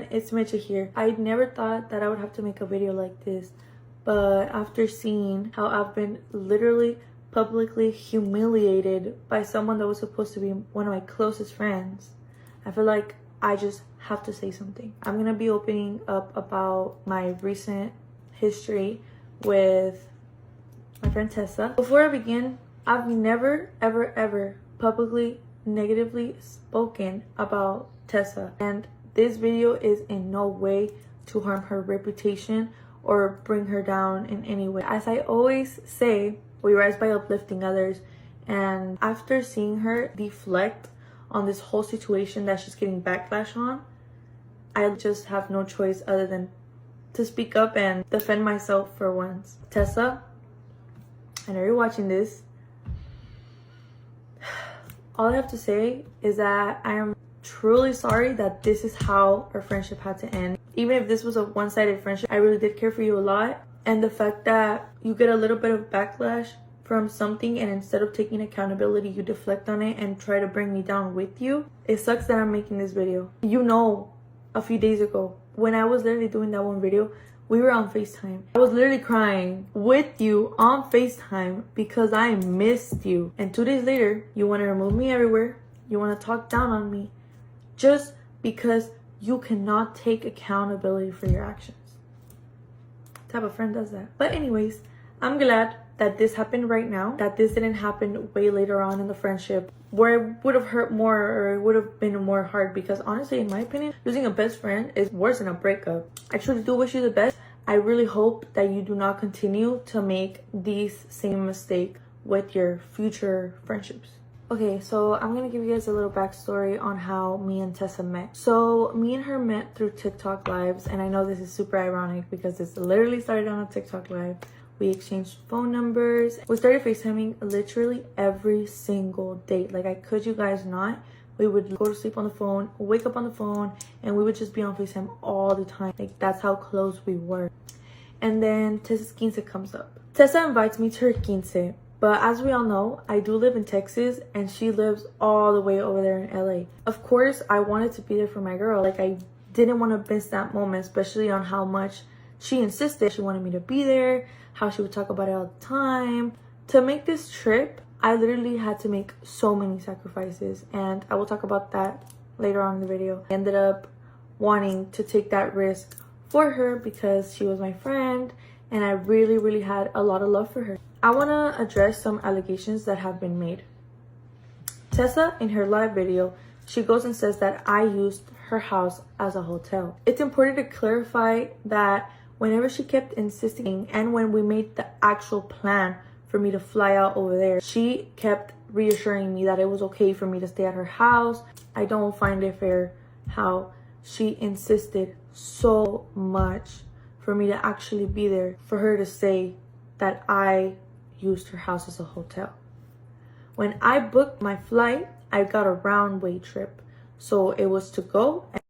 everyone, it's Mitcha here. I never thought that I would have to make a video like this, but after seeing how I've been literally publicly humiliated by someone that was supposed to be one of my closest friends, I feel like I just have to say something. I'm gonna be opening up about my recent history with my friend Tessa. Before I begin, I've never ever publicly negatively spoken about Tessa, and this video is in no way to harm her reputation or bring her down in any way. As I always say, we rise by uplifting others, and after seeing her deflect on this whole situation that she's getting backlash on, I just have no choice other than to speak up and defend myself for once. Tessa, I know you're watching this. All I have to say is that I am truly sorry that this is how our friendship had to end. Even if this was a one-sided friendship, I really did care for you a lot. And the fact that you get a little bit of backlash from something, and instead of taking accountability, you deflect on it and try to bring me down with you. It sucks that I'm making this video. You know, a few days ago, when I was literally doing that one video, we were on FaceTime. I was literally crying with you on FaceTime because I missed you. And 2 days later, you want to remove me everywhere. You want to talk down on me just because you cannot take accountability for your actions. What type of friend does that? But anyways, I'm glad that this happened right now, that this didn't happen way later on in the friendship where it would have hurt more, or it would have been more hard, because honestly, in my opinion, losing a best friend is worse than a breakup. I truly do wish you the best. I really hope that you do not continue to make these same mistakes with your future friendships. Okay, so I'm gonna give you guys a little backstory on how me and Tessa met. So me and her met through TikTok lives, and I know this is super ironic because this literally started on a TikTok live. We exchanged phone numbers. We started FaceTiming literally every single day. Like, I could you guys not. We would go to sleep on the phone, wake up on the phone, and we would just be on FaceTime all the time. Like, that's how close we were. And then Tessa's quince comes up. Tessa invites me to her quince. But as we all know, I do live in Texas and she lives all the way over there in LA. Of course, I wanted to be there for my girl. Like, I didn't want to miss that moment, especially on how much she insisted. She wanted me to be there, how she would talk about it all the time. To make this trip, I literally had to make so many sacrifices, and I will talk about that later on in the video. I ended up wanting to take that risk for her because she was my friend and I really had a lot of love for her. I want to address some allegations that have been made. Tessa, in her live video, she goes and says that I used her house as a hotel. It's important to clarify that whenever she kept insisting, and when we made the actual plan for me to fly out over there, she kept reassuring me that it was okay for me to stay at her house. I don't find it fair how she insisted so much for me to actually be there, for her to say that I used her house as a hotel. When I booked my flight, I got a round way trip. So it was to go